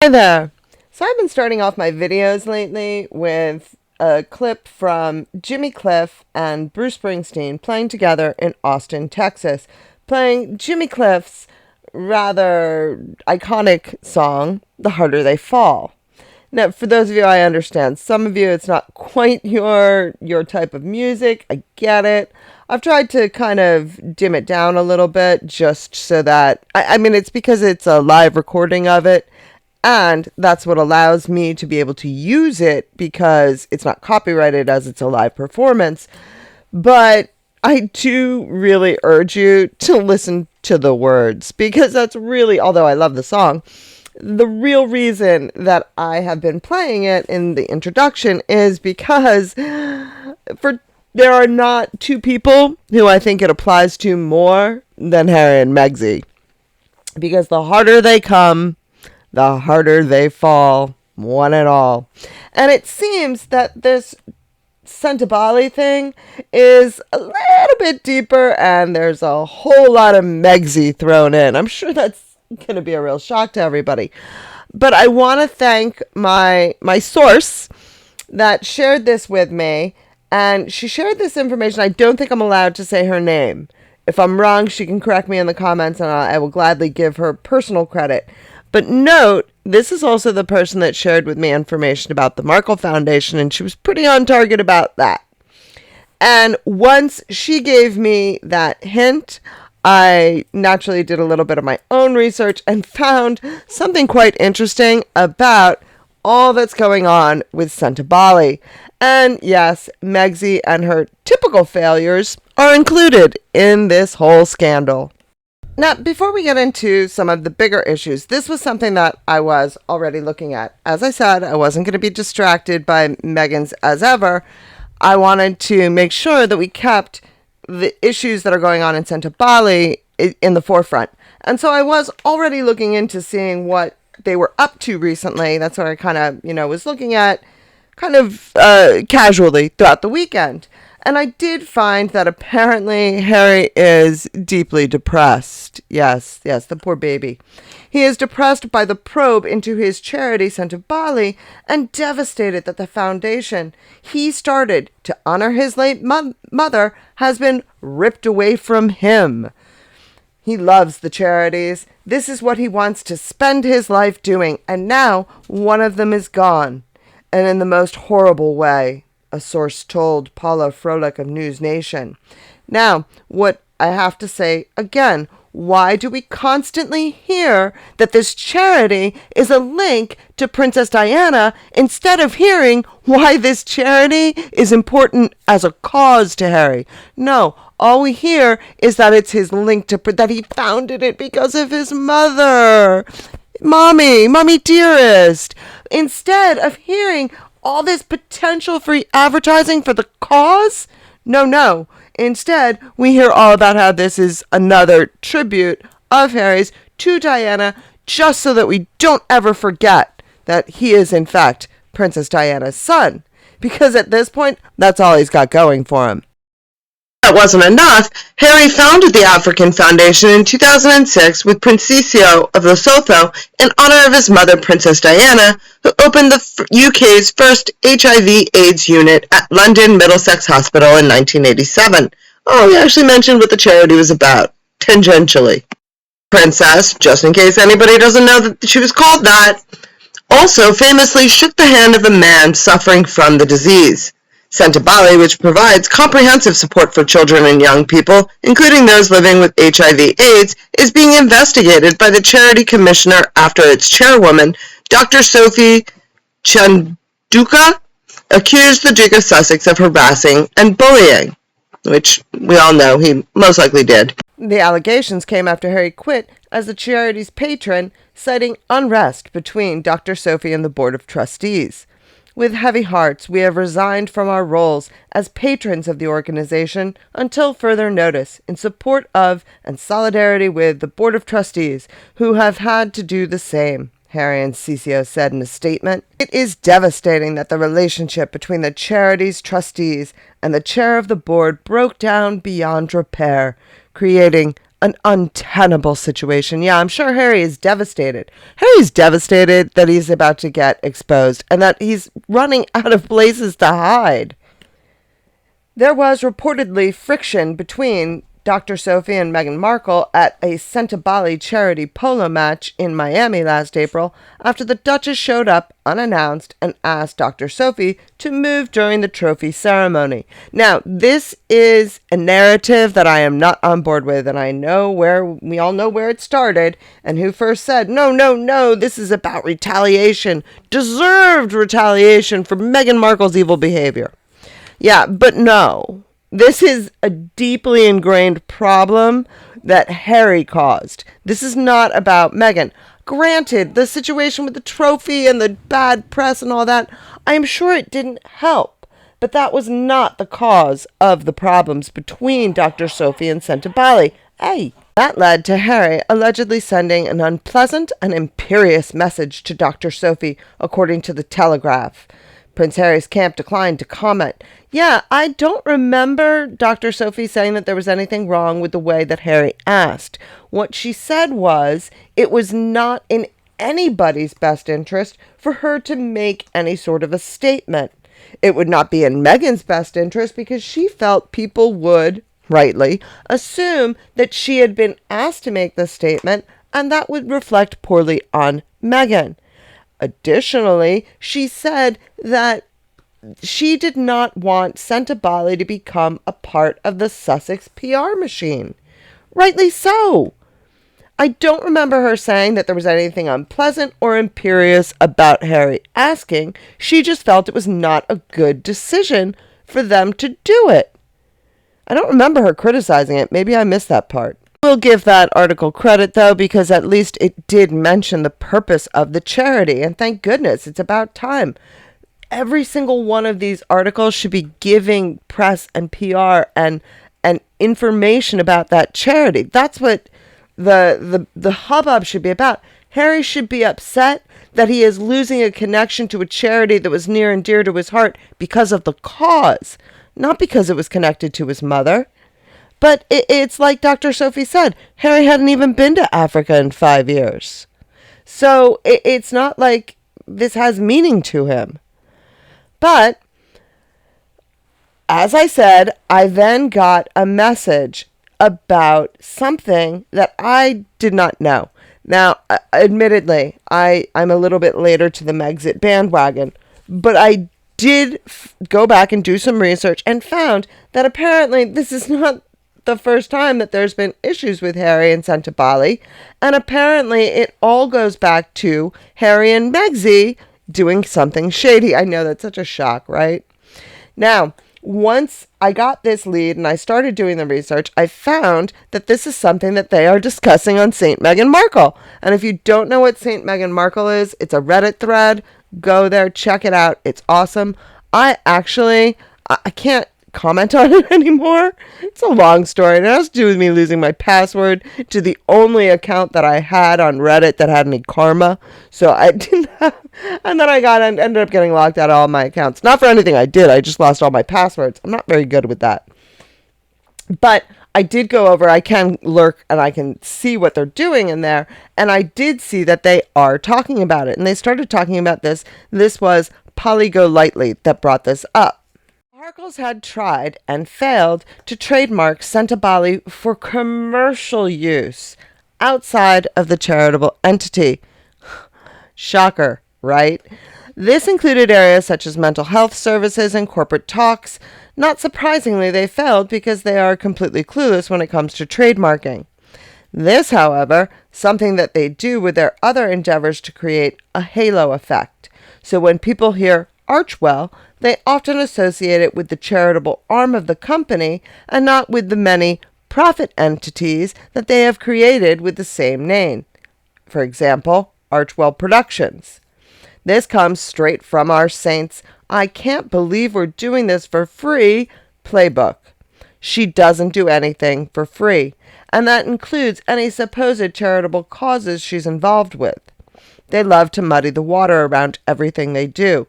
Hi there. So I've been starting off my videos lately with a clip from Jimmy Cliff and Bruce Springsteen playing together in Austin, Texas, playing Jimmy Cliff's rather iconic song, The Harder They Fall. Now, for those of you, I understand. Some of you, it's not quite your type of music. I get it. I've tried to kind of dim it down a little bit just so that, I mean, it's because it's a live recording of it. And that's what allows me to be able to use it because it's not copyrighted as it's a live performance. But I do really urge you to listen to the words because that's really, although I love the song, the real reason that I have been playing it in the introduction is because there are not two people who I think it applies to more than Harry and Megsy. Because the harder they come, the harder they fall, one and all. And it seems that this Sentabale thing is a little bit deeper and there's a whole lot of Megsy thrown in. I'm sure that's going to be a real shock to everybody. But I want to thank my source that shared this with me. And she shared this information. I don't think I'm allowed to say her name. If I'm wrong, she can correct me in the comments and I will gladly give her personal credit. But note, this is also the person that shared with me information about the Markle Foundation, and she was pretty on target about that. And once she gave me that hint, I naturally did a little bit of my own research and found something quite interesting about all that's going on with Sentabale. And yes, Megsy and her typical failures are included in this whole scandal. Now, before we get into some of the bigger issues, this was something that I was already looking at. As I said, I wasn't going to be distracted by Meghan's as ever. I wanted to make sure that we kept the issues that are going on in Sentabale in the forefront. And so I was already looking into seeing what they were up to recently. That's what I kind of, was looking at casually throughout the weekend. And I did find that apparently Harry is deeply depressed. Yes, the poor baby. He is depressed by the probe into his charity, Sentabale, and devastated that the foundation he started to honor his late mother has been ripped away from him. He loves the charities. This is what he wants to spend his life doing, and now one of them is gone, and in the most horrible way. A source told Paula Froelich of News Nation. Now, what I have to say again, why do we constantly hear that this charity is a link to Princess Diana instead of hearing why this charity is important as a cause to Harry? No, all we hear is that it's his link to, that he founded it because of his mother. Mommy dearest. Instead of hearing all this potential free advertising for the cause? No. Instead, we hear all about how this is another tribute of Harry's to Diana, just so that we don't ever forget that he is, in fact, Princess Diana's son. Because at this point, that's all he's got going for him. That wasn't enough, Harry founded the African Foundation in 2006 with Prince Sisio of Lesotho in honor of his mother, Princess Diana, who opened the UK's first HIV/AIDS unit at London Middlesex Hospital in 1987. Oh, he actually mentioned what the charity was about, tangentially. Princess, just in case anybody doesn't know that she was called that, also famously shook the hand of a man suffering from the disease. Sentabale, which provides comprehensive support for children and young people, including those living with HIV/AIDS, is being investigated by the Charity Commissioner after its chairwoman, Dr. Sophie Chanduka, accused the Duke of Sussex of harassing and bullying, which we all know he most likely did. The allegations came after Harry quit as the charity's patron, citing unrest between Dr. Sophie and the Board of Trustees. With heavy hearts, we have resigned from our roles as patrons of the organization until further notice in support of and solidarity with the Board of Trustees, who have had to do the same, Harry and Sisio said in a statement. It is devastating that the relationship between the charity's trustees and the chair of the board broke down beyond repair, creating an untenable situation. Yeah, I'm sure Harry is devastated. Harry's devastated that he's about to get exposed and that he's running out of places to hide. There was reportedly friction between Dr. Sophie and Meghan Markle at a Sentabale charity polo match in Miami last April after the Duchess showed up unannounced and asked Dr. Sophie to move during the trophy ceremony. Now, this is a narrative that I am not on board with, and we all know where it started and who first said, no, this is about retaliation, deserved retaliation for Meghan Markle's evil behavior. Yeah, but no. This is a deeply ingrained problem that Harry caused. This is not about Meghan. Granted, the situation with the trophy and the bad press and all that, I am sure it didn't help. But that was not the cause of the problems between Dr. Sophie and Sentabale. That led to Harry allegedly sending an unpleasant and imperious message to Dr. Sophie, according to the Telegraph. Prince Harry's camp declined to comment. Yeah, I don't remember Dr. Sophie saying that there was anything wrong with the way that Harry asked. What she said was it was not in anybody's best interest for her to make any sort of a statement. It would not be in Meghan's best interest because she felt people would, rightly, assume that she had been asked to make the statement, and that would reflect poorly on Meghan. Additionally, she said that she did not want Sentabale to become a part of the Sussex PR machine. Rightly so. I don't remember her saying that there was anything unpleasant or imperious about Harry asking. She just felt it was not a good decision for them to do it. I don't remember her criticizing it. Maybe I missed that part. We'll give that article credit, though, because at least it did mention the purpose of the charity, and thank goodness, it's about time. Every single one of these articles should be giving press and PR and information about that charity. That's what the hubbub should be about. Harry should be upset that he is losing a connection to a charity that was near and dear to his heart because of the cause, not because it was connected to his mother. But it's like Dr. Sophie said, Harry hadn't even been to Africa in 5 years. So it's not like this has meaning to him. But, as I said, I then got a message about something that I did not know. Now, admittedly, I'm a little bit later to the Megxit bandwagon, but I did go back and do some research and found that apparently this is not the first time that there's been issues with Harry and Sentabale, and apparently it all goes back to Harry and Megxit doing something shady. I know that's such a shock, right? Now, once I got this lead and I started doing the research, I found that this is something that they are discussing on St. Meghan Markle. And if you don't know what St. Meghan Markle is, it's a Reddit thread. Go there, check it out. It's awesome. I can't comment on it anymore. It's a long story. It has to do with me losing my password to the only account that I had on Reddit that had any karma. So I didn't have, and then ended up getting locked out of all my accounts. Not for anything I did. I just lost all my passwords. I'm not very good with that. But I did go over, I can lurk and I can see what they're doing in there. And I did see that they are talking about it. And they started talking about this. This was Polly Golightly that brought this up. Markles had tried and failed to trademark Sentabale for commercial use outside of the charitable entity. Shocker, right? This included areas such as mental health services and corporate talks. Not surprisingly, they failed because they are completely clueless when it comes to trademarking. This, however, something that they do with their other endeavors to create a halo effect. So when people hear Archewell, they often associate it with the charitable arm of the company and not with the many profit entities that they have created with the same name. For example, Archewell Productions. This comes straight from our Saints' "I can't believe we're doing this for free" playbook. She doesn't do anything for free, and that includes any supposed charitable causes she's involved with. They love to muddy the water around everything they do.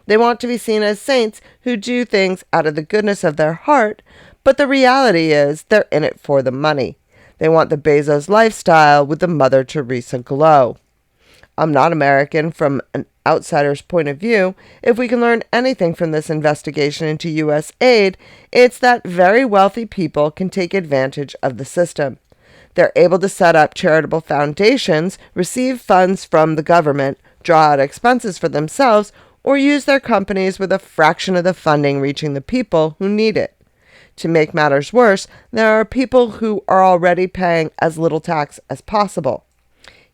They want to be seen as saints who do things out of the goodness of their heart, but the reality is they're in it for the money. They want the Bezos lifestyle with the Mother Teresa glow. I'm not American from an outsider's point of view. If we can learn anything from this investigation into U.S. aid, it's that very wealthy people can take advantage of the system. They're able to set up charitable foundations, receive funds from the government, draw out expenses for themselves, or use their companies with a fraction of the funding reaching the people who need it. To make matters worse, there are people who are already paying as little tax as possible.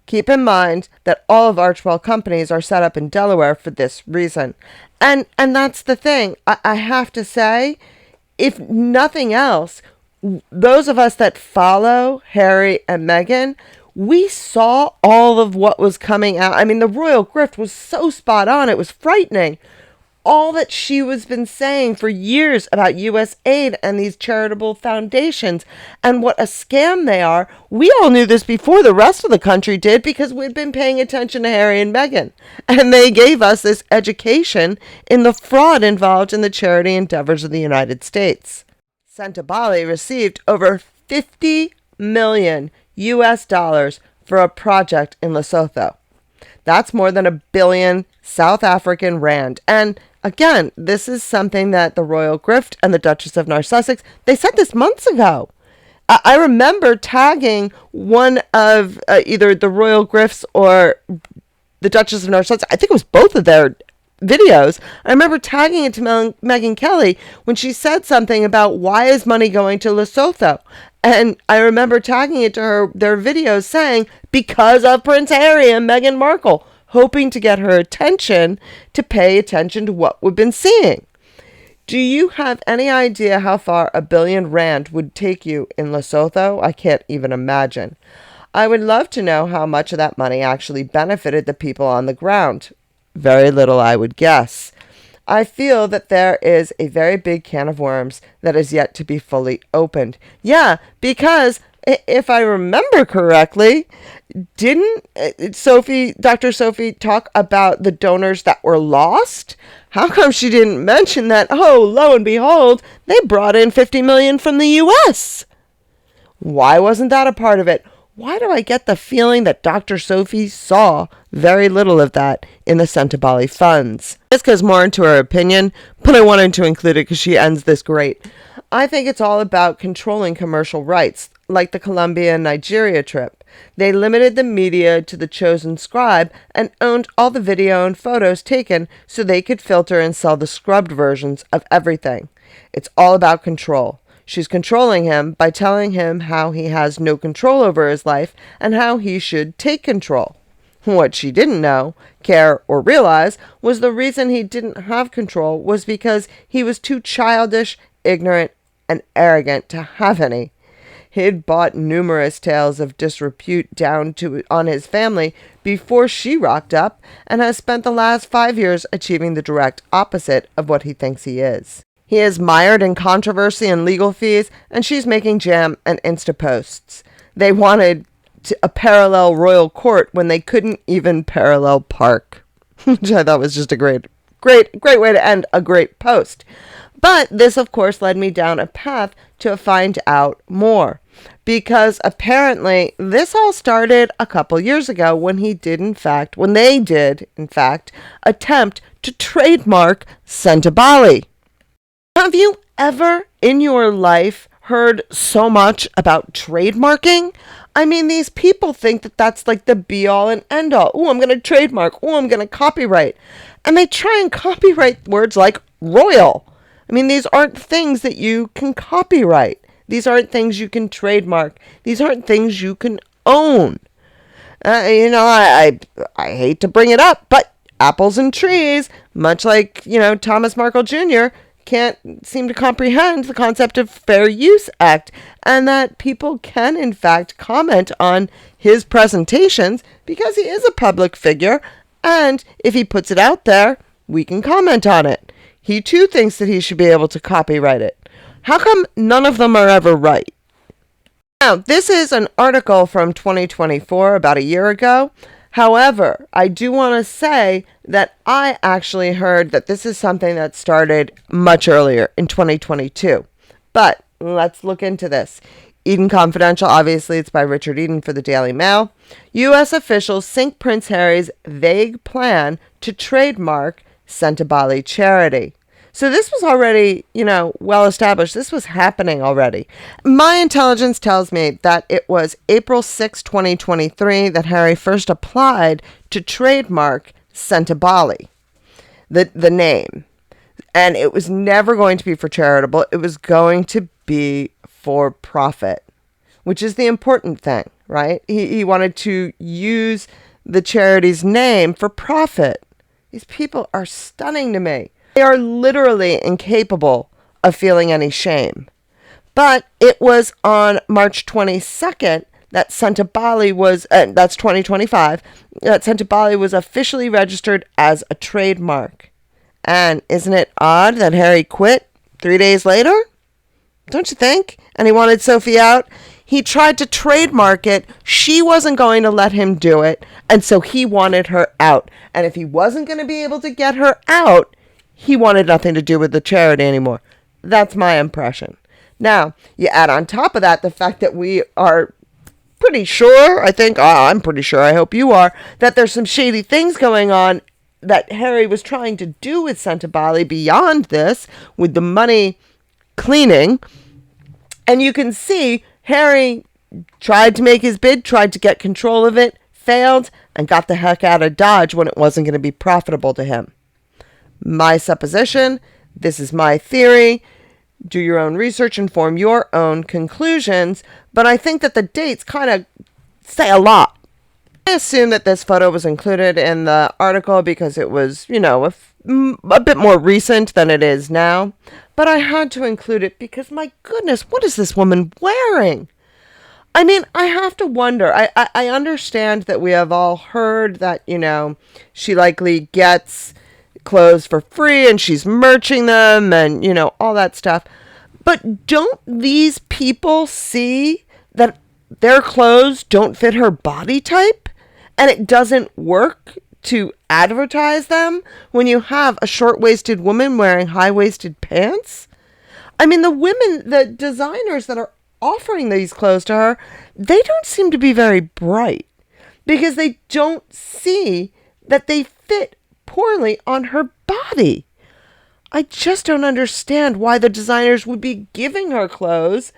Keep in mind that all of Archwell companies are set up in Delaware for this reason. And that's the thing. I have to say, if nothing else, those of us that follow Harry and Meghan, we saw all of what was coming out. I mean, the royal grift was so spot on. It was frightening. All that she was been saying for years about U.S. aid and these charitable foundations and what a scam they are. We all knew this before the rest of the country did because we'd been paying attention to Harry and Meghan. And they gave us this education in the fraud involved in the charity endeavors of the United States. Sentabale received over 50 million U.S. dollars for a project in Lesotho. That's more than $1 billion South African rand. And again, this is something that the Royal Grift and the Duchess of Sussex, they said this months ago. I remember tagging one of either the Royal Grifts or the Duchess of Sussex. I think it was both of their videos. I remember tagging it to Megyn Kelly when she said something about why is money going to Lesotho. And I remember tagging it to her, their videos saying, because of Prince Harry and Meghan Markle, hoping to get her attention to pay attention to what we've been seeing. Do you have any idea how far $1 billion rand would take you in Lesotho? I can't even imagine. I would love to know how much of that money actually benefited the people on the ground. Very little, I would guess. I feel that there is a very big can of worms that is yet to be fully opened. Yeah, because if I remember correctly, didn't Dr. Sophie talk about the donors that were lost? How come she didn't mention that, oh, lo and behold, they brought in $50 million from the U.S.? Why wasn't that a part of it? Why do I get the feeling that Dr. Sophie saw very little of that in the Sentabale funds? This goes more into her opinion, but I wanted to include it because she ends this great. I think it's all about controlling commercial rights, like the Colombia and Nigeria trip. They limited the media to the chosen scribe and owned all the video and photos taken so they could filter and sell the scrubbed versions of everything. It's all about control. She's controlling him by telling him how he has no control over his life and how he should take control. What she didn't know, care, or realize was the reason he didn't have control was because he was too childish, ignorant, and arrogant to have any. He'd bought numerous tales of disrepute down on his family before she rocked up and has spent the last 5 years achieving the direct opposite of what he thinks he is. He is mired in controversy and legal fees, and she's making jam and Insta posts. They wanted a parallel royal court when they couldn't even parallel park, which I thought was just a great way to end a great post. But this, of course, led me down a path to find out more, because apparently this all started a couple years ago when they did, in fact, attempt to trademark Sentabale. Have you ever in your life heard so much about trademarking? I mean, these people think that that's like the be all and end all. Oh, I'm going to trademark. Oh, I'm going to copyright. And they try and copyright words like royal. I mean, these aren't things that you can copyright. These aren't things you can trademark. These aren't things you can own. I hate to bring it up, but apples and trees, much like, Thomas Markle Jr., can't seem to comprehend the concept of Fair Use Act, and that people can, in fact, comment on his presentations because he is a public figure, and if he puts it out there, we can comment on it. He, too, thinks that he should be able to copyright it. How come none of them are ever right? Now, this is an article from 2024, about a year ago. However, I do want to say that I actually heard that this is something that started much earlier in 2022. But let's look into this. Eden Confidential, obviously it's by Richard Eden for the Daily Mail. U.S. officials sink Prince Harry's vague plan to trademark Sentabale charity. So this was already, well established. This was happening already. My intelligence tells me that it was April 6, 2023 that Harry first applied to trademark Sentabale, the name. And it was never going to be for charitable. It was going to be for profit, which is the important thing, right? He wanted to use the charity's name for profit. These people are stunning to me. They are literally incapable of feeling any shame. But it was on March 22nd that Sentabale was, that's 2025, that Sentabale was officially registered as a trademark. And isn't it odd that Harry quit 3 days later? Don't you think? And he wanted Sophie out. He tried to trademark it. She wasn't going to let him do it. And so he wanted her out. And if he wasn't going to be able to get her out, he wanted nothing to do with the charity anymore. That's my impression. Now, you add on top of that the fact that we are pretty sure, I'm pretty sure, I hope you are, that there's some shady things going on that Harry was trying to do with Sentabale beyond this, with the money cleaning. And you can see Harry tried to make his bid, tried to get control of it, failed, and got the heck out of Dodge when it wasn't going to be profitable to him. My supposition, this is my theory. Do your own research and form your own conclusions. But I think that the dates kind of say a lot. I assume that this photo was included in the article because it was, a bit more recent than it is now. But I had to include it because, my goodness, what is this woman wearing? I mean, I have to wonder. I understand that we have all heard that, she likely gets clothes for free and she's merching them and, all that stuff. But don't these people see that their clothes don't fit her body type and it doesn't work to advertise them when you have a short-waisted woman wearing high-waisted pants? I mean, the designers that are offering these clothes to her, they don't seem to be very bright because they don't see that they fit poorly on her body. I just don't understand why the designers would be giving her clothes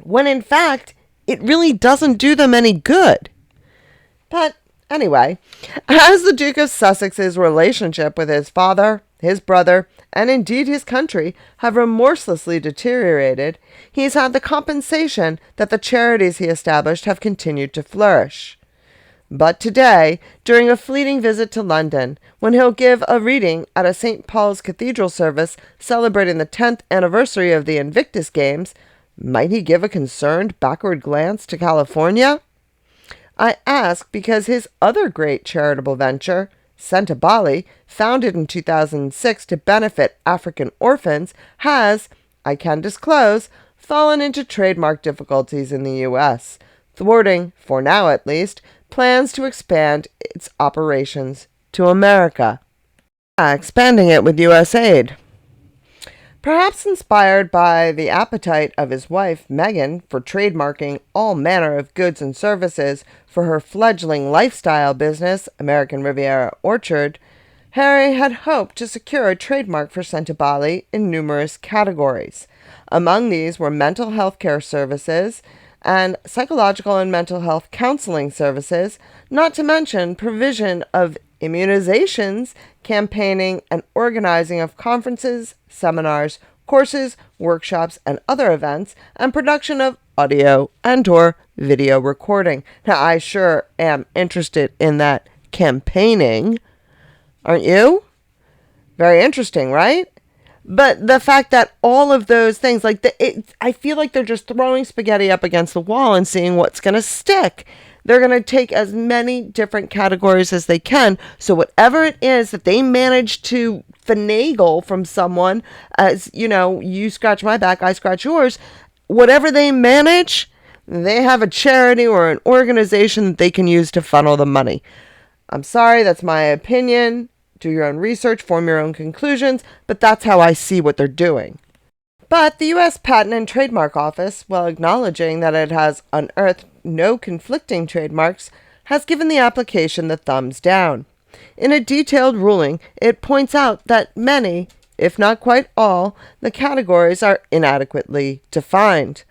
when in fact it really doesn't do them any good. But anyway, as the Duke of Sussex's relationship with his father, his brother, and indeed his country have remorselessly deteriorated, he's had the compensation that the charities he established have continued to flourish. But today, during a fleeting visit to London, when he'll give a reading at a St. Paul's Cathedral service celebrating the 10th anniversary of the Invictus Games, might he give a concerned backward glance to California? I ask because his other great charitable venture, Sentabale, founded in 2006 to benefit African orphans, has, I can disclose, fallen into trademark difficulties in the U.S., thwarting, for now at least, plans to expand its operations to America. Expanding it with U.S. aid. Perhaps inspired by the appetite of his wife, Meghan, for trademarking all manner of goods and services for her fledgling lifestyle business, American Riviera Orchard, Harry had hoped to secure a trademark for Sentabale in numerous categories. Among these were mental health care services and psychological and mental health counseling services, not to mention provision of immunizations, campaigning, and organizing of conferences, seminars, courses, workshops, and other events, and production of audio and or video recording. Now, I sure am interested in that campaigning. Aren't you? Very interesting, right? But the fact that all of those things, I feel like they're just throwing spaghetti up against the wall and seeing what's going to stick. They're going to take as many different categories as they can. So whatever it is that they manage to finagle from someone, as, you scratch my back, I scratch yours, whatever they manage, they have a charity or an organization that they can use to funnel the money. I'm sorry, that's my opinion. Do your own research, form your own conclusions, but that's how I see what they're doing. But the U.S. Patent and Trademark Office, while acknowledging that it has unearthed no conflicting trademarks, has given the application the thumbs down. In a detailed ruling, it points out that many, if not quite all, the categories are inadequately defined,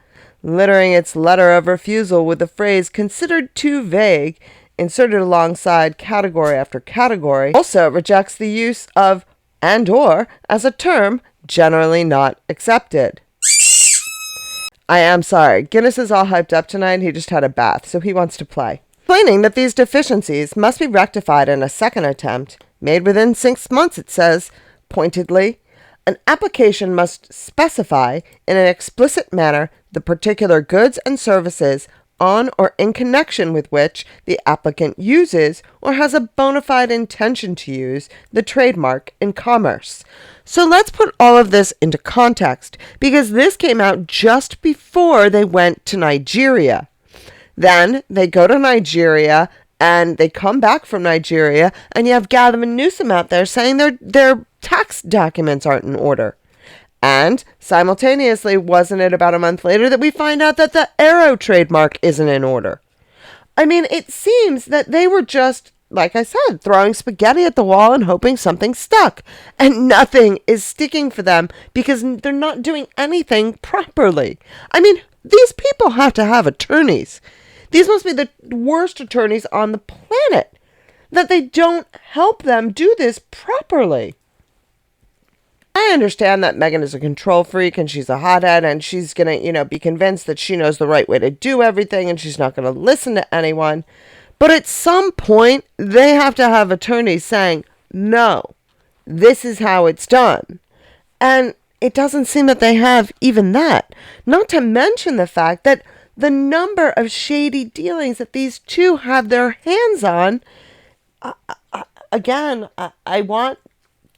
littering its letter of refusal with the phrase "considered too vague" inserted alongside category after category. Also rejects the use of "and/or" as a term generally not accepted. I am sorry. Guinness is all hyped up tonight. He just had a bath, so he wants to play. Explaining that these deficiencies must be rectified in a second attempt, made within 6 months, it says, pointedly, an application must specify in an explicit manner the particular goods and services on or in connection with which the applicant uses or has a bona fide intention to use the trademark in commerce. So let's put all of this into context, because this came out just before they went to Nigeria. Then they go to Nigeria and they come back from Nigeria, and you have Gavin Newsom out there saying their tax documents aren't in order. And simultaneously, wasn't it about a month later that we find out that the Arrow trademark isn't in order? I mean, it seems that they were just, like I said, throwing spaghetti at the wall and hoping something stuck. And nothing is sticking for them because they're not doing anything properly. I mean, these people have to have attorneys. These must be the worst attorneys on the planet, that they don't help them do this properly. I understand that Megan is a control freak and she's a hothead and she's going to, be convinced that she knows the right way to do everything and she's not going to listen to anyone. But at some point, they have to have attorneys saying, no, this is how it's done. And it doesn't seem that they have even that. Not to mention the fact that the number of shady dealings that these two have their hands on, again, I want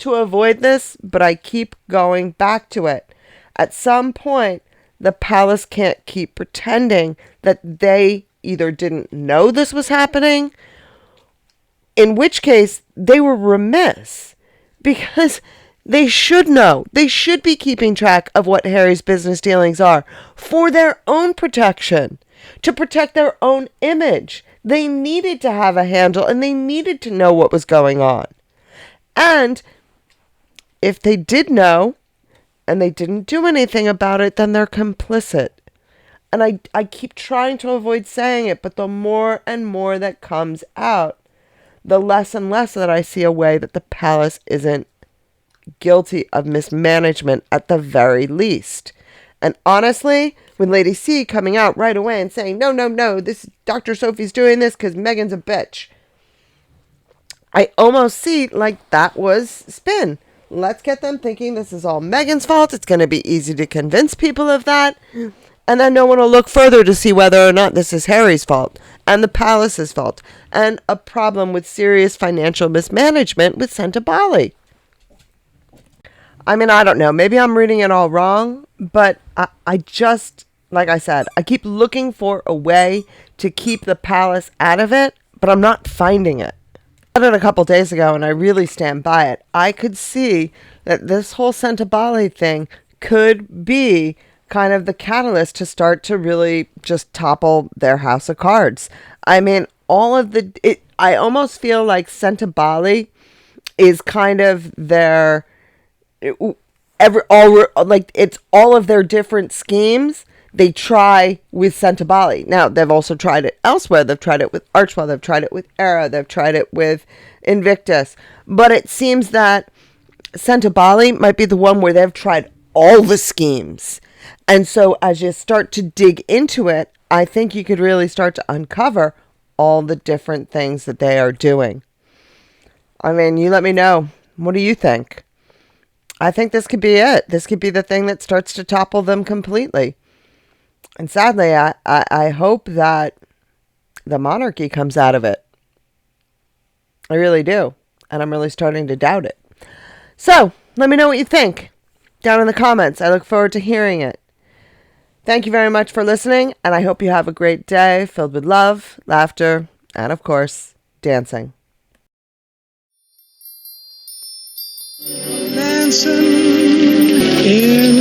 to avoid this, but I keep going back to it. At some point, the palace can't keep pretending that they either didn't know this was happening, in which case they were remiss, because they should know. They should be keeping track of what Harry's business dealings are for their own protection, to protect their own image. They needed to have a handle and they needed to know what was going on. And if they did know and they didn't do anything about it, then they're complicit. And I keep trying to avoid saying it, but the more and more that comes out, the less and less that I see a way that the palace isn't guilty of mismanagement at the very least. And honestly, with Lady C coming out right away and saying, no, this Dr. Sophie's doing this because Megan's a bitch, I almost see like that was spin. Let's get them thinking this is all Megan's fault. It's going to be easy to convince people of that. And then no one will look further to see whether or not this is Harry's fault and the palace's fault and a problem with serious financial mismanagement with Sentabale. I mean, I don't know. Maybe I'm reading it all wrong, but I just, like I said, I keep looking for a way to keep the palace out of it, but I'm not finding it. I read it a couple days ago, and I really stand by it. I could see that this whole Sentabale thing could be kind of the catalyst to start to really just topple their house of cards. I mean, I almost feel like Sentabale is kind of their it's all of their different schemes they try with Sentabale. Now, they've also tried it elsewhere. They've tried it with Archwell. They've tried it with Era. They've tried it with Invictus. But it seems that Sentabale might be the one where they've tried all the schemes. And so as you start to dig into it, I think you could really start to uncover all the different things that they are doing. I mean, you let me know. What do you think? I think this could be it. This could be the thing that starts to topple them completely. And sadly, I hope that the monarchy comes out of it. I really do. And I'm really starting to doubt it. So, let me know what you think down in the comments. I look forward to hearing it. Thank you very much for listening, and I hope you have a great day filled with love, laughter, and of course, dancing. Dancing in